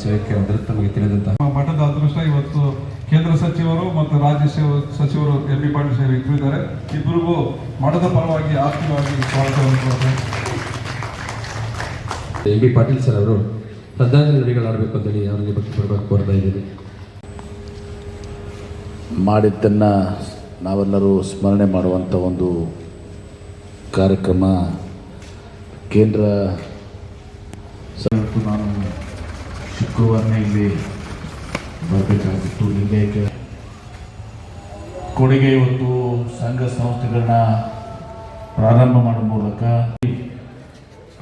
ಸೇವಕ್ಕೆ ತಮಗೆ ತಿಳಿದಂತಹ ಮಠದ ಅದೃಷ್ಟ ಇವತ್ತು ಕೇಂದ್ರ ಸಚಿವರು ಮತ್ತು ರಾಜ್ಯ ಸಚಿವರು ಎಂ ಬಿ ಪಾಟೀಲ್ ಸರ್ ಇಟ್ಟಿದ್ದಾರೆ. ಇಬ್ಬರಿಗೂ ಮಠದ ಪರವಾಗಿ ಆರ್ಥಿಕವಾಗಿ ಸ್ವಾಗತವನ್ನು ಕೊಡ್ತಾರೆ. ಎಂ ಬಿ ಪಾಟೀಲ್ ಸರ್ ಅವರು ಶ್ರದ್ಧಾಂಜಲಿ ನುಡಿಗಳಾಡಬೇಕು ಅಂತೇಳಿ ಅವರಿಗೆ ಬಗ್ಗೆ ಬರಬೇಕು ಕೋರ್ತಾ ಇದ್ದೀನಿ. ಮಾಡಿದ್ದನ್ನು ನಾವೆಲ್ಲರೂ ಸ್ಮರಣೆ ಮಾಡುವಂಥ ಒಂದು ಕಾರ್ಯಕ್ರಮ ಕೇಂದ್ರ ನಾನು ಶುಕ್ರವಾರನೇ ಇಲ್ಲಿ ಬರಬೇಕಾಗಿತ್ತು. ಇಲ್ಲಿಗೆ ಕೊಡುಗೆ ಇವತ್ತು ಸಂಘ ಸಂಸ್ಥೆಗಳನ್ನ ಪ್ರಾರಂಭ ಮಾಡುವ ಮೂಲಕ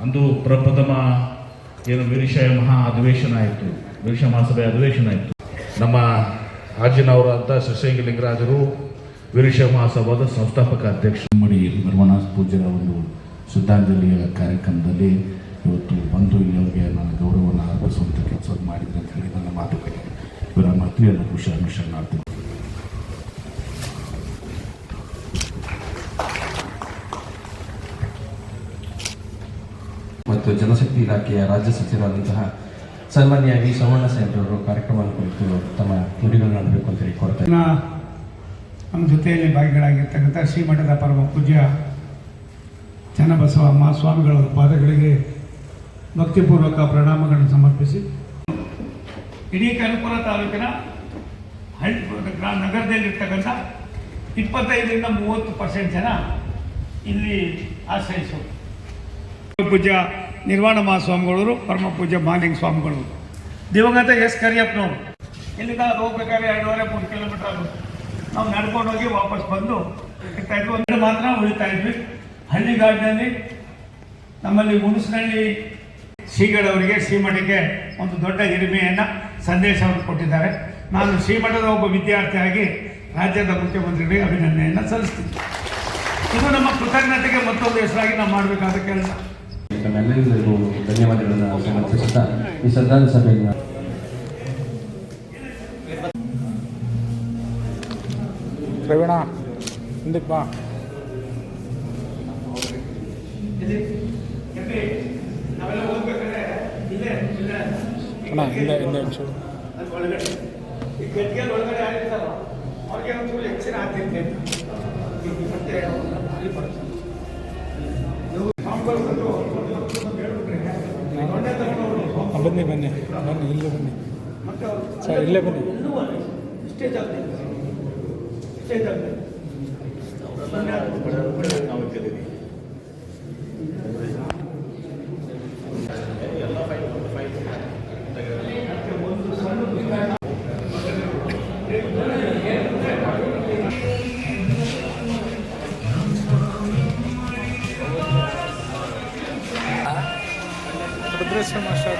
ಅಂದು ಪ್ರಪ್ರಥಮ ಏನು ವೀರಶೈವ ಮಹಾ ಅಧಿವೇಶನ ಆಯಿತು, ವೀರಶೈವ ಮಹಾಸಭೆ ಅಧಿವೇಶನ ಆಯಿತು. ನಮ್ಮ ಹಾಜಿನವರಾದ ಶ್ರೀಶೈಲ ಲಿಂಗರಾಜರು ವೀರಶೈವ ಮಹಾಸಭಾದ ಸಂಸ್ಥಾಪಕ ಅಧ್ಯಕ್ಷ ಮಡಿ ನಿರ್ಮಣಾಸ್ ಪೂಜ್ಯರ ಒಂದು ಶ್ರದ್ಧಾಂಜಲಿಯ ಕಾರ್ಯಕ್ರಮದಲ್ಲಿ ಇವತ್ತು ಬಂದು ಇಲ್ಲಿ ಅವರಿಗೆ ನಾನು ಗೌರವವನ್ನು ಅರ್ಪಿಸುವಂಥ ಕೆಲಸ ಮಾಡಿದ್ರೆ ಅಂತ ಹೇಳಿ ನನ್ನ ಮಾತುಕತೆ ಇವರ ಮಕ್ಕಳೆಲ್ಲ ಖುಷಿ ಮಾಡ್ತೀನಿ. ಮತ್ತು ಜನಶಕ್ತಿ ಇಲಾಖೆಯ ರಾಜ್ಯ ಸಚಿವರಾದಂತಹ ಸನ್ಮಾನ್ಯ ವಿ ಸೋಮಣ್ಣ ಸಾಹೇಬ್ರವರು ಕಾರ್ಯಕ್ರಮವನ್ನು ಕುರಿತು ತಮ್ಮ ನುಡಿಗಳನ್ನು ಆಡಬೇಕು ಅಂತ ಹೇಳಿ ಕೊಡ್ತಾರೆ. ನಮ್ಮ ಜೊತೆಯಲ್ಲಿ ಭಾಗಿಗಳಾಗಿರ್ತಕ್ಕಂಥ ಶ್ರೀಮಠದ ಪರಮ ಪೂಜ್ಯ ಚನ್ನಬಸವ ಮಹಾಸ್ವಾಮಿಗಳ ಪಾದಗಳಿಗೆ ಭಕ್ತಿಪೂರ್ವಕ ಪ್ರಣಾಮಗಳನ್ನು ಸಮರ್ಪಿಸಿ ಇಡೀ ಕನಕಪುರ ತಾಲೂಕಿನ ನಗರದಲ್ಲಿರ್ತಕ್ಕಂಥ 25ರಿಂದ 30% ಜನ ಇಲ್ಲಿ ಆಶ್ರಯಿಸೋರು. ಪೂಜ್ಯ ನಿರ್ವಾಣ ಮಹಾಸ್ವಾಮಿಗಳವರು, ಪರಮ ಪೂಜ್ಯ ಮಾಲಿಂಗ ಸ್ವಾಮಿಗಳು, ದಿವಂಗತ ಎಸ್ ಕರಿಯಪ್ಪನವರು. ಇಲ್ಲಿಂದ ಹೋಗ್ಬೇಕಾದ್ರೆ 2.5-3 ಕಿಲೋಮೀಟರ್ ಆಗುತ್ತೆ. ನಾವು ನಡ್ಕೊಂಡು ಹೋಗಿ ವಾಪಸ್ ಬಂದು ಇರ್ತಾ ಇದ್ವಿ. ಒಂದು ಮಾತ್ರ ಉಳಿತಾ ಇದ್ವಿ. ಹಳ್ಳಿಗಾಡಿನಲ್ಲಿ ನಮ್ಮಲ್ಲಿ ಹುಣಸನಹಳ್ಳಿ ಶ್ರೀಗಳವರಿಗೆ ಶ್ರೀಮಠಕ್ಕೆ ಒಂದು ದೊಡ್ಡ ಹಿರಿಮೆಯನ್ನು ಸಂದೇಶವನ್ನು ಕೊಟ್ಟಿದ್ದಾರೆ. ನಾನು ಶ್ರೀಮಠದ ಒಬ್ಬ ವಿದ್ಯಾರ್ಥಿಯಾಗಿ ರಾಜ್ಯದ ಮುಖ್ಯಮಂತ್ರಿಗಳಿಗೆ ಅಭಿನಂದನೆಯನ್ನು ಸಲ್ಲಿಸ್ತೀನಿ. ಇದು ನಮ್ಮ ಕೃತಜ್ಞತೆಗೆ ಮತ್ತೊಂದು ಹೆಸರಾಗಿ ನಾವು ಮಾಡಬೇಕಾದ ಕೆಲಸ. ನಮ್ಮೆಲ್ಲರಿಗೂ ಧನ್ಯವಾದಗಳನ್ನು ಸಮರ್ಪಿಸುತ್ತಾ ಈ ಶ್ರದ್ಧಾಂಜಲಿ ಸಭೆಯನ್ನು ಪ್ರವೀಣ ಹಿಂದಕ್ಕೆ ಬಾ. ಬನ್ನಿ ಬನ್ನಿ ಬನ್ನಿ ಇಲ್ಲೇ ಬನ್ನಿ ಸರ್, ಇಲ್ಲೇ ಬನ್ನಿ. ಇಷ್ಟೇ ಭದ್ರೇಶ್ವರ ಮಾಸ್ಟರ್